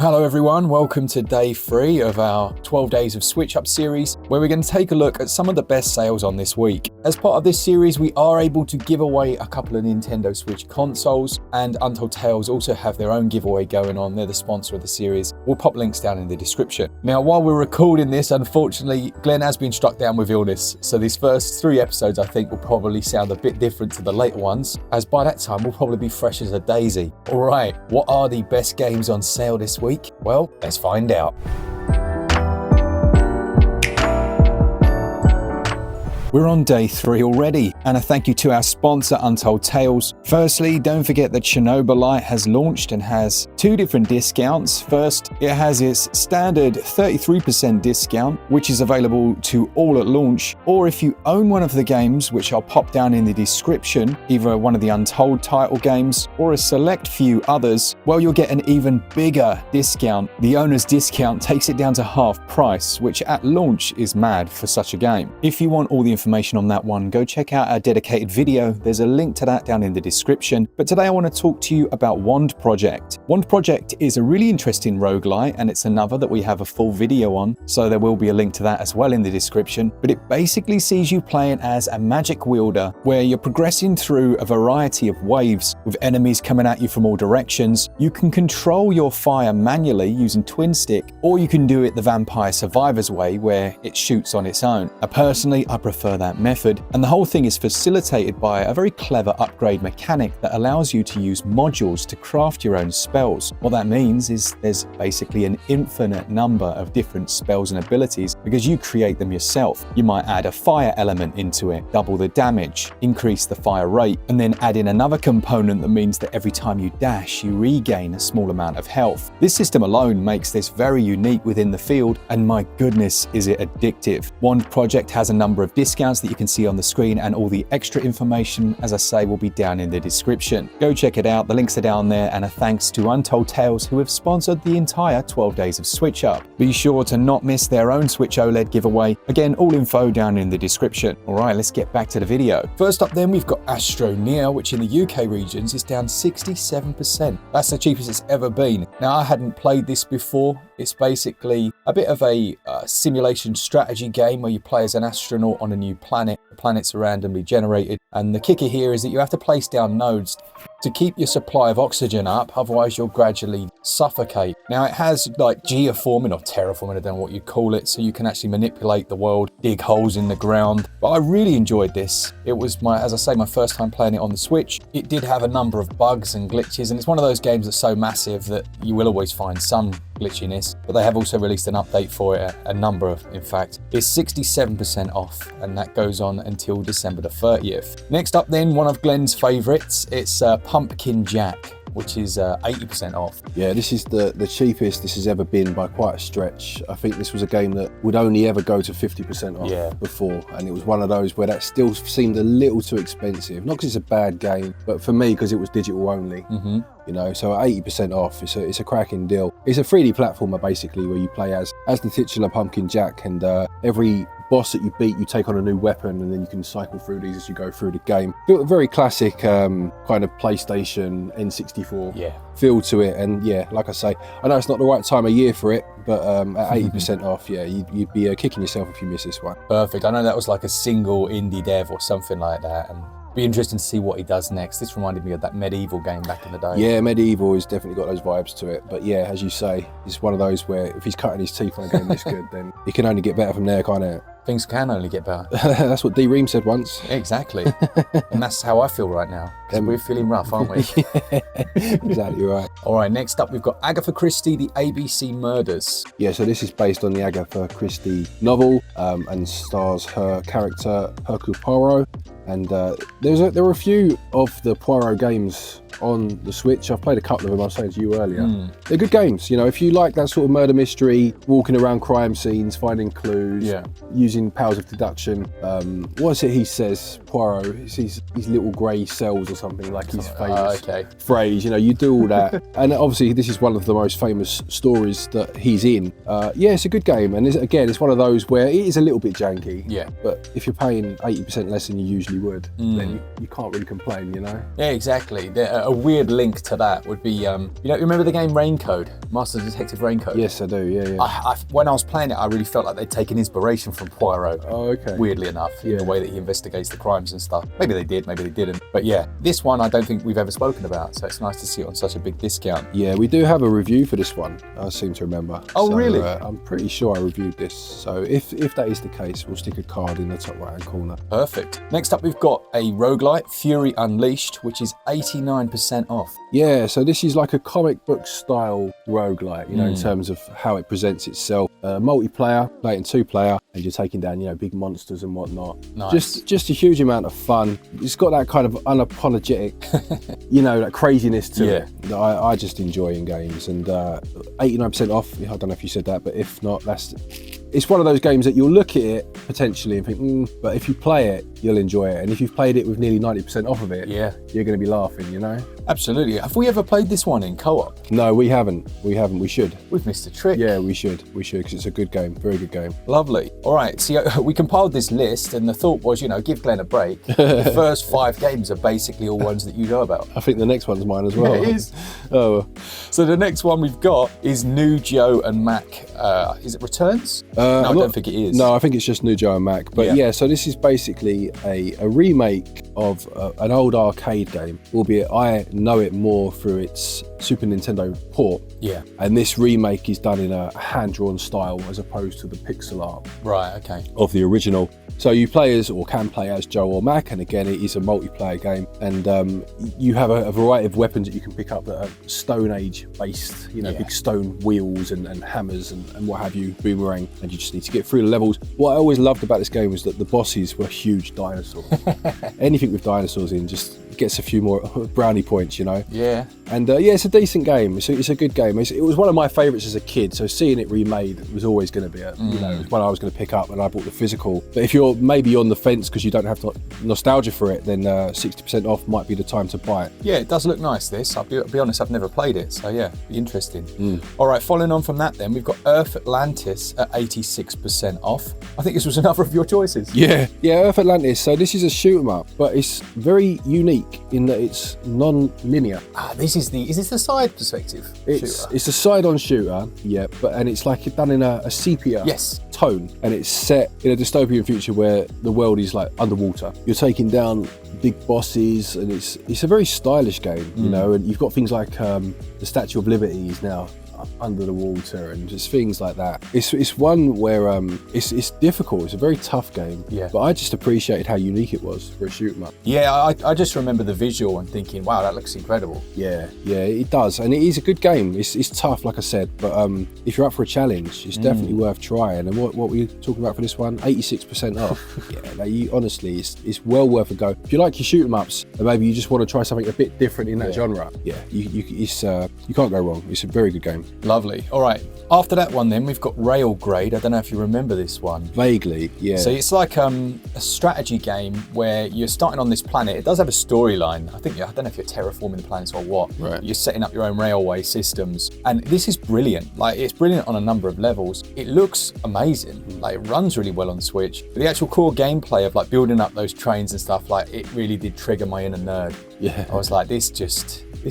Hello everyone, welcome to day 3 of our 12 days of SwitchUp series, where we're going to take a look at some of the best sales on this week. As part of this series, we are able to give away a couple of Nintendo Switch consoles, and Untold Tales also have their own giveaway going on. They're the sponsor of the series. We'll pop links down in the description. Now, while we're recording this, unfortunately, Glen has been struck down with illness, so these first 3 episodes I think will probably sound a bit different to the later ones, as by that time we'll probably be fresh as a daisy. Alright, what are the best games on sale this week? Well, let's find out. We're on day 3 already, and a thank you to our sponsor Untold Tales. Firstly, don't forget that Chernobylite has launched and has 2 different discounts. First, it has its standard 33% discount, which is available to all at launch, or if you own one of the games, which I'll pop down in the description, either one of the Untold title games or a select few others, well, you'll get an even bigger discount. The owner's discount takes it down to half price, which at launch is mad for such a game. If you want all the information on that one, go check out our dedicated video. There's a link to that down in the description. But today I want to talk to you about W.A.N.D Project. W.A.N.D Project is a really interesting roguelite, and it's another that we have a full video on, so there will be a link to that as well in the description. But it basically sees you playing as a magic wielder, where you're progressing through a variety of waves with enemies coming at you from all directions. You can control your fire manually using twin stick, or you can do it the Vampire Survivors way, where it shoots on its own. Personally, I prefer that method, and the whole thing is facilitated by a very clever upgrade mechanic that allows you to use modules to craft your own spells. What that means is there's basically an infinite number of different spells and abilities because you create them yourself. You might add a fire element into it, double the damage, increase the fire rate, and then add in another component that means that every time you dash, you regain a small amount of health. This system alone makes this very unique within the field, and my goodness, is it addictive. W.A.N.D Project has a number of discounts that you can see on the screen, and all the extra information, as I say, will be down in the description. Go check it out, the links are down there, and a thanks to Untold Tales, who have sponsored the entire 12 days of SwitchUp. Be sure to not miss their own Switch OLED giveaway. Again, all info down in the description. Alright, let's get back to the video. First up then, we've got Astroneer, which in the UK regions is down 67%. That's the cheapest it's ever been. Now, I hadn't played this before. It's basically a bit of a simulation strategy game where you play as an astronaut on a new planet. The planets are randomly generated, and the kicker here is that you have to place down nodes to keep your supply of oxygen up, otherwise you'll gradually suffocate. Now, it has like geoforming or terraforming, I don't know what you'd call it, so you can actually manipulate the world, dig holes in the ground. But I really enjoyed this. It was as I say, my first time playing it on the Switch. It did have a number of bugs and glitches, and it's one of those games that's so massive that you will always find some glitchiness, but they have also released an update for it, a number of, in fact. It's 67% off, and that goes on until December the 30th. Next up then, one of Glen's favourites, it's Pumpkin Jack, which is 80% off. Yeah, this is the cheapest this has ever been by quite a stretch. I think this was a game that would only ever go to 50% off before, and it was one of those where that still seemed a little too expensive. Not because it's a bad game, but for me, because it was digital only. You know, so at 80% off, it's a cracking deal. It's a 3D platformer basically, where you play as the titular Pumpkin Jack, and every boss that you beat, you take on a new weapon, and then you can cycle through these as you go through the game. Built very classic kind of PlayStation N64 feel to it, and yeah, like I say, I know it's not the right time of year for it, but at 80% off, yeah, you'd be kicking yourself if you miss this one. Perfect. I know that was like a single indie dev or something like that, and be interesting to see what he does next. This reminded me of that Medieval game back in the day. Yeah, Medieval has definitely got those vibes to it. But yeah, as you say, it's one of those where if he's cutting his teeth on a game this good, then it can only get better from there, can't it? Things can only get better. That's what D. Ream said once. Exactly. And that's how I feel right now. We're feeling rough, aren't we? Exactly right. All right, next up, we've got Agatha Christie, The ABC Murders. Yeah, so this is based on the Agatha Christie novel and stars her character, Hercule Poirot. And there were a few of the Poirot games on the Switch. I've played a couple of them, I was saying to you earlier. They're good games, you know, if you like that sort of murder mystery, walking around crime scenes, finding clues, using using powers of deduction. What's it he says, Poirot? It's his little grey cells or something, like his famous phrase. You know, you do all that. And obviously this is one of the most famous stories that he's in. Yeah, it's a good game. And again, it's one of those where it is a little bit janky. Yeah. But if you're paying 80% less than you usually would, then you can't really complain, you know? Yeah, exactly. A weird link to that would be, you know, remember the game Raincode? Master Detective Raincode? Yes, I do, yeah. When I was playing it, I really felt like they'd taken inspiration from Poirot. Oh, okay. Weirdly enough, in the way that he investigates the crimes and stuff. Maybe they did, maybe they didn't. But yeah, this one I don't think we've ever spoken about, so it's nice to see it on such a big discount. Yeah, we do have a review for this one, I seem to remember. Oh, so, really? I'm pretty sure I reviewed this. So if that is the case, we'll stick a card in the top right-hand corner. Perfect. Next up, we've got a roguelite, Fury Unleashed, which is 89% off. Yeah, so this is like a comic book style roguelite, you know, in terms of how it presents itself. Multiplayer, playing 2-player, and you're taking down, you know, big monsters and whatnot. Nice. Just a huge amount of fun. It's got that kind of unapologetic, you know, that craziness to it that I just enjoy in games. And 89% off, I don't know if you said that, but if not, it's one of those games that you'll look at it potentially and think, but if you play it, you'll enjoy it. And if you've played it with nearly 90% off of it, you're going to be laughing, you know? Absolutely. Have we ever played this one in co-op? No, we haven't. We should. We've missed a trick. Yeah, we should, because it's a good game, very good game. Lovely. All right, so we compiled this list and the thought was, you know, give Glenn a break. The first 5 games are basically all ones that you know about. I think the next one's mine as well. It is. Oh. So the next one we've got is New Joe and Mac. Is it Returns? No, I don't think it is. No, I think it's just New Joe and Mac. But yeah, so this is basically a remake of an old arcade game, albeit I know it more through its Super Nintendo port. Yeah. And this remake is done in a hand-drawn style as opposed to the pixel art. Right, okay. Of the original. So you play as, or can play as, Joe or Mac, and again, it is a multiplayer game. And you have a variety of weapons that you can pick up that are Stone Age based, you know, big stone wheels and hammers and what have you, boomerang, and you just need to get through the levels. What I always loved about this game was that the bosses were huge dinosaurs. Anything with dinosaurs in just gets a few more brownie points, you know? Yeah. And yeah, it's a decent game. It's a good game. It was one of my favourites as a kid, so seeing it remade was always going to be you know, one I was going to pick up, and I bought the physical. But if you're maybe on the fence because you don't have nostalgia for it, then 60% off might be the time to buy it. Yeah, it does look nice, this. I'll be honest, I've never played it, so yeah, be interesting. All right, following on from that then, we've got Earth Atlantis at 86% off. I think this was another of your choices. Yeah, Earth Atlantis. So this is a shoot 'em up, but it's very unique in that it's non-linear. Is this the side perspective? It's a side-on shooter, yeah, and it's like done in a sepia tone, and it's set in a dystopian future where the world is like underwater. You're taking down big bosses, and it's a very stylish game, you know, and you've got things like the Statue of Liberty is now under the water and just things like that. It's one where it's difficult. It's a very tough game. Yeah. But I just appreciated how unique it was for a shoot 'em up. Yeah, I just remember the visual and thinking, wow, that looks incredible. Yeah, it does, and it is a good game. It's tough, like I said, but if you're up for a challenge, it's definitely worth trying. And what were you talking about for this one? 86% off. Yeah, honestly, it's well worth a go. If you like your shoot 'em ups, and maybe you just want to try something a bit different in that genre, you can't go wrong. It's a very good game. Lovely. All right. After that one then, we've got Railgrade. I don't know if you remember this one. Vaguely, yeah. So it's like a strategy game where you're starting on this planet. It does have a storyline. I don't know if you're terraforming the planets or what. Right. You're setting up your own railway systems. And this is brilliant. Like, it's brilliant on a number of levels. It looks amazing. Like, it runs really well on Switch. But the actual core gameplay of like building up those trains and stuff, like, it really did trigger my inner nerd. Yeah. I was like, this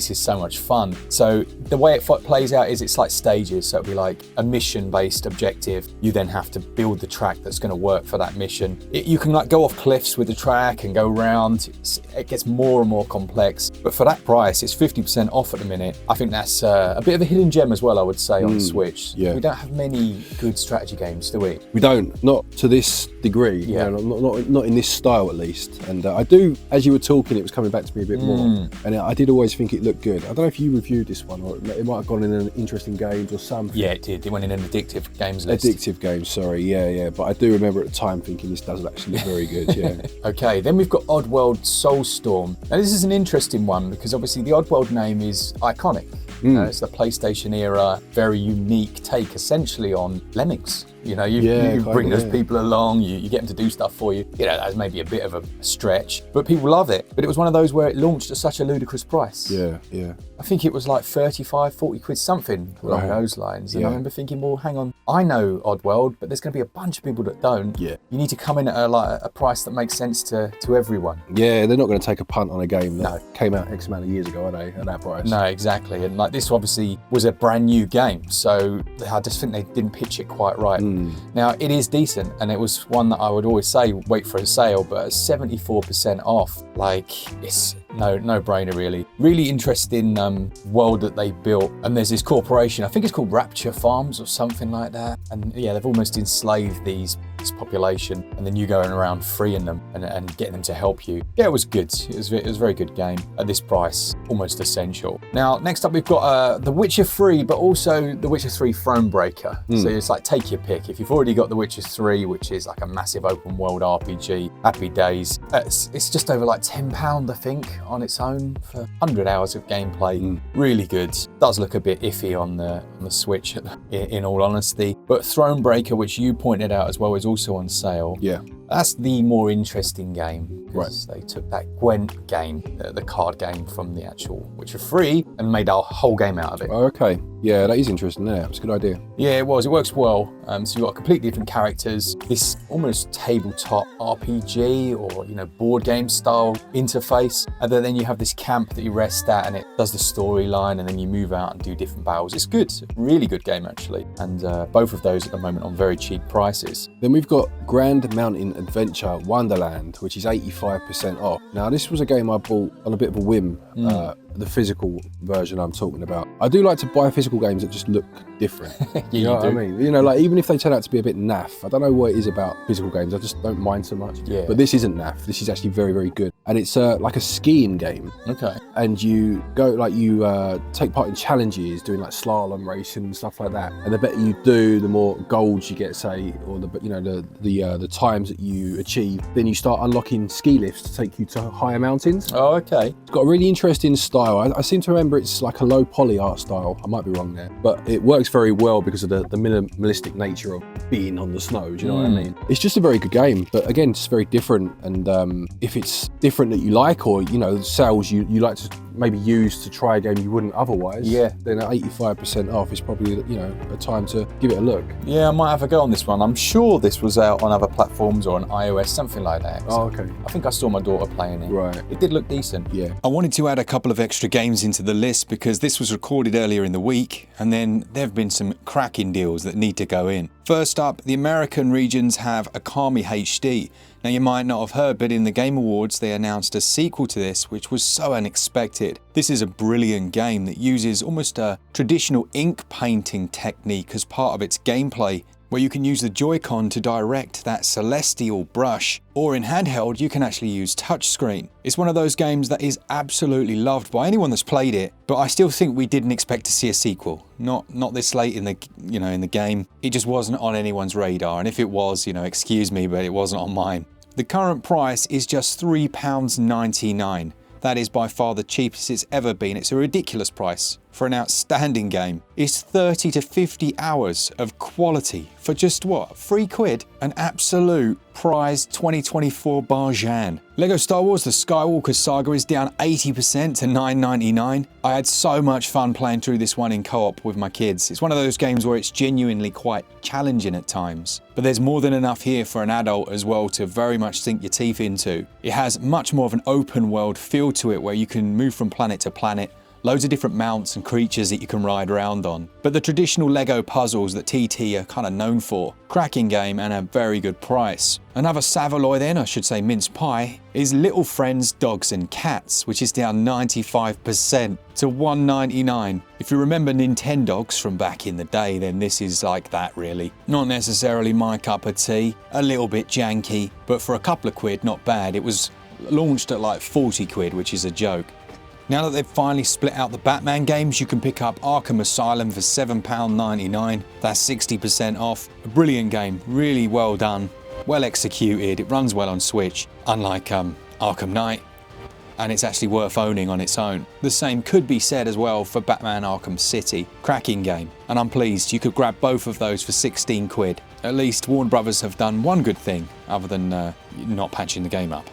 is so much fun. So the way it plays out is it's like stages. So it'll be like a mission-based objective. You then have to build the track that's going to work for that mission. You can like go off cliffs with the track and go around. It gets more and more complex. But for that price, it's 50% off at the minute. I think that's a bit of a hidden gem as well, I would say, on Switch. Yeah. We don't have many good strategy games, do we? We don't. Not to this degree. Yeah. You know, not in this style, at least. And I do, as you were talking, it was coming back to me a bit more. And I did always think it looked good. I don't know if you reviewed this one, or it might have gone in an interesting games or something. Yeah, it did. It went in an addictive games list. Addictive games, sorry. Yeah. But I do remember at the time thinking this does actually look very good, yeah. Okay, then we've got Oddworld Soulstorm. Now this is an interesting one because obviously the Oddworld name is iconic. It's the PlayStation era, very unique take essentially on Lemmings. You know, you bring those people along, you get them to do stuff for you. You know, that's maybe a bit of a stretch, but people love it. But it was one of those where it launched at such a ludicrous price. Yeah. I think it was like 35, 40 quid, something along those lines. And I remember thinking, well, hang on, I know Oddworld, but there's going to be a bunch of people that don't. Yeah. You need to come in at a price that makes sense to everyone. Yeah, they're not going to take a punt on a game that came out X amount of years ago, are they, at that price? No, exactly. And like this obviously was a brand new game, so I just think they didn't pitch it quite right. Now, it is decent, and it was one that I would always say, wait for a sale, but at 74% off, like, it's no-brainer, really. Really interesting world that they built, and there's this corporation, I think it's called Rapture Farms or something like that, and yeah, they've almost enslaved this population, and then you going around freeing them and getting them to help you. Yeah, it was good. It was a very good game at this price, almost essential. Now, next up we've got The Witcher 3, but also The Witcher 3 Thronebreaker. So it's like, take your pick. If you've already got The Witcher 3, which is like a massive open world RPG, happy days. It's just over like £10, I think, on its own for 100 hours of gameplay. Really good. Does look a bit iffy on the Switch, in all honesty. But Thronebreaker, which you pointed out as well, is also on sale. Yeah. That's the more interesting game, because they took that GWENT game, the card game from the actual Witcher 3, and made a whole game out of it. Oh, okay. Yeah, that is interesting. Yeah, it's a good idea. Yeah, it was. It works well. So you've got completely different characters. This almost tabletop RPG or, you know, board game style interface. And then you have this camp that you rest at, and it does the storyline, and then you move out and do different battles. It's good. Really good game, actually. And both of those at the moment on very cheap prices. Then we've got Grand Mountain Adventure Wonderland, which is 85% off. Now, this was a game I bought on a bit of a whim, the physical version I'm talking about. I do like to buy physical games that just look different. You know what I mean? You know, like, even if they turn out to be a bit naff, I don't know what it is about physical games, I just don't mind so much. Yeah. But this isn't naff, this is actually very, very good. And it's like a skiing game. Okay. And you go, like, you take part in challenges, doing like slalom racing and stuff like that. And the better you do, the more golds you get, say, or the times that you achieve. Then you start unlocking ski lifts to take you to higher mountains. Oh, okay. It's got a really interesting style. I seem to remember it's like a low poly art style. I might be wrong there, but it works very well because of the minimalistic nature of being on the snow. Do you know what I mean? It's just a very good game, but again, it's very different. And if it's different that you like, or, you know, sales you like to maybe use to try a game you wouldn't otherwise, then at 85% off is probably, you know, a time to give it a look. Yeah, I might have a go on this one. I'm sure this was out on other platforms or on iOS, something like that. Oh, okay. I think I saw my daughter playing it. Right. It did look decent. Yeah. I wanted to add a couple of extra games into the list because this was recorded earlier in the week, and then there have been some cracking deals that need to go in. First up, the American regions have Akami HD. Now, you might not have heard, but in the Game Awards they announced a sequel to this, which was so unexpected. This is a brilliant game that uses almost a traditional ink painting technique as part of its gameplay, where you can use the joycon to direct that celestial brush, or in handheld you can actually use touchscreen. It's one of those games that is absolutely loved by anyone that's played it, but I still think we didn't expect to see a sequel. Not this late in the game. It just wasn't on anyone's radar, and if it was, you know, excuse me, but it wasn't on mine. The current price is just £3.99. That is by far the cheapest it's ever been. It's a ridiculous price for an outstanding game. It's 30 to 50 hours of quality for just what, £3? An absolute prized 2024 bargain. Lego Star Wars The Skywalker Saga is down 80% to $9.99. I had so much fun playing through this one in co-op with my kids. It's one of those games where it's genuinely quite challenging at times, but there's more than enough here for an adult as well to very much sink your teeth into. It has much more of an open world feel to it, where you can move from planet to planet, loads of different mounts and creatures that you can ride around on. But the traditional Lego puzzles that TT are kind of known for. Cracking game and a very good price. Another Savaloy then, I should say MincePie, is Little Friends, Dogs and Cats, which is down 95% to $1.99. If you remember Nintendogs from back in the day, then this is like that really. Not necessarily my cup of tea, a little bit janky, but for a couple of quid, not bad. It was launched at like 40 quid, which is a joke. Now that they've finally split out the Batman games, you can pick up Arkham Asylum for £7.99. That's 60% off. A brilliant game, really well done, well executed. It runs well on Switch, unlike Arkham Knight. and it's actually worth owning on its own. The same could be said as well for Batman Arkham City. Cracking game, and I'm pleased you could grab both of those for 16 quid. At least Warner Brothers have done one good thing, other than not patching the game up,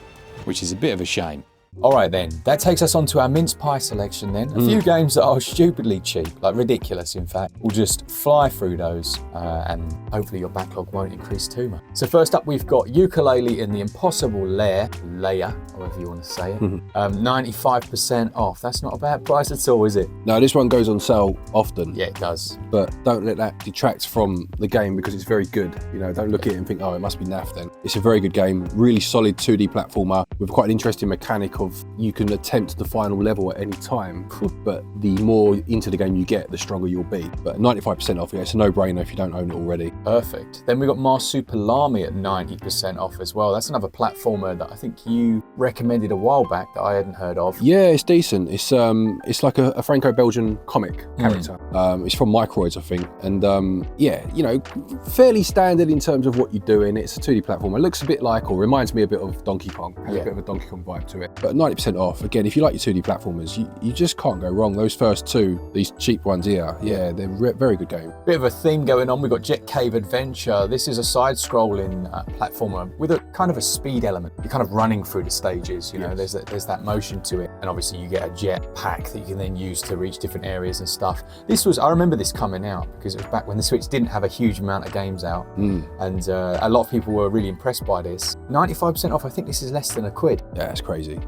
which is a bit of a shame. Alright then, that takes us on to our MincePie selection then. A few games that are stupidly cheap, like ridiculous in fact. We'll just fly through those and hopefully your backlog won't increase too much. So first up we've got Yooka-Laylee in the Impossible Lair, however you want to say it. 95% off. That's not a bad price at all, is it? No, this one goes on sale often. Yeah, it does. But don't let that detract from the game because it's very good. You know, don't look at it and think, oh, it must be naff then. It's a very good game, really solid 2D platformer with quite an interesting mechanic of you can attempt the final level at any time, but the more into the game you get, the stronger you'll be. But 95% off, yeah, it's a no-brainer if you don't own it already. Perfect. Then we got Marsupilami at 90% off as well. That's another platformer that I think you recommended a while back that I hadn't heard of. Yeah, it's decent. It's like a Franco-Belgian comic character. It's from Microids, I think, and yeah, you know, fairly standard in terms of what you're doing. It's a 2D platformer. It looks a bit like, or reminds me a bit of Donkey Kong. Has a bit of a Donkey Kong vibe to it. But 90% off. Again, if you like your 2D platformers, you just can't go wrong. Those first two, these cheap ones here, yeah, they're very good game. Bit of a theme going on. We've got Jet Cave Adventure. This is a side-scrolling platformer with a kind of a speed element. You're kind of running through the stages, you know, there's that motion to it. And obviously you get a jet pack that you can then use to reach different areas and stuff. I remember this coming out because it was back when the Switch didn't have a huge amount of games out. And a lot of people were really impressed by this. 95% off, I think this is less than £1. Yeah, it's crazy.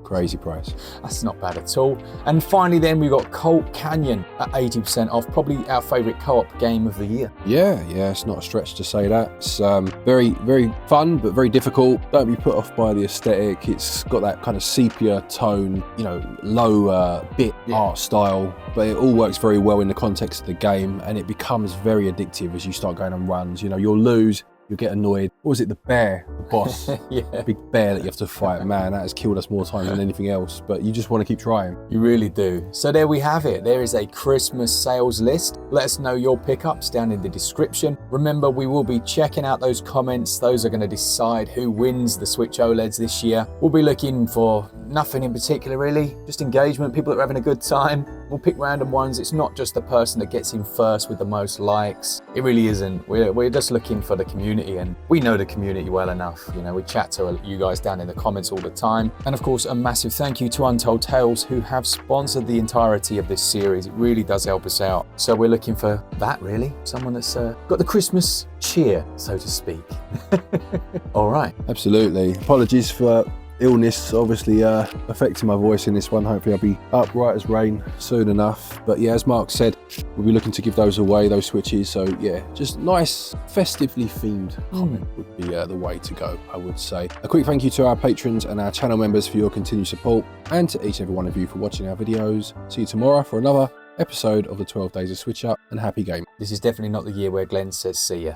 Crazy price. That's not bad at all. And finally then we've got Colt Canyon at 80% off, probably our favourite co-op game of the year. Yeah, it's not a stretch to say that. It's very, very fun, but very difficult. Don't be put off by the aesthetic. It's got that kind of sepia tone, you know, low bit art style, but it all works very well in the context of the game, and it becomes very addictive as you start going on runs. You know, you'll lose, you'll get annoyed. What was it, the bear, the boss? Big bear that you have to fight. Man, that has killed us more times than anything else, but you just want to keep trying. You really do. So there we have it. There is a Christmas sales list. Let us know your pickups down in the description. Remember, we will be checking out those comments. Those are going to decide who wins the Switch OLEDs this year. We'll be looking for nothing in particular really, just engagement, people that are having a good time. We'll pick random ones. It's not just the person that gets in first with the most likes. It really isn't. We're just looking for the community, and we know the community well enough. You know, we chat to you guys down in the comments all the time. And of course, a massive thank you to Untold Tales, who have sponsored the entirety of this series. It really does help us out. So we're looking for that really, someone that's got the Christmas cheer, so to speak. All right. Absolutely. Apologies for illness obviously affecting my voice in this one. Hopefully I'll be upright as rain soon enough. But yeah, as Mark said, we'll be looking to give those away, those Switches. So yeah, just nice festively themed comment would be the way to go, I would say. A quick thank you to our patrons and our channel members for your continued support, and to each and every one of you for watching our videos. See you tomorrow for another episode of the 12 Days of SwitchUp, and happy game. This is definitely not the year where Glen says see ya.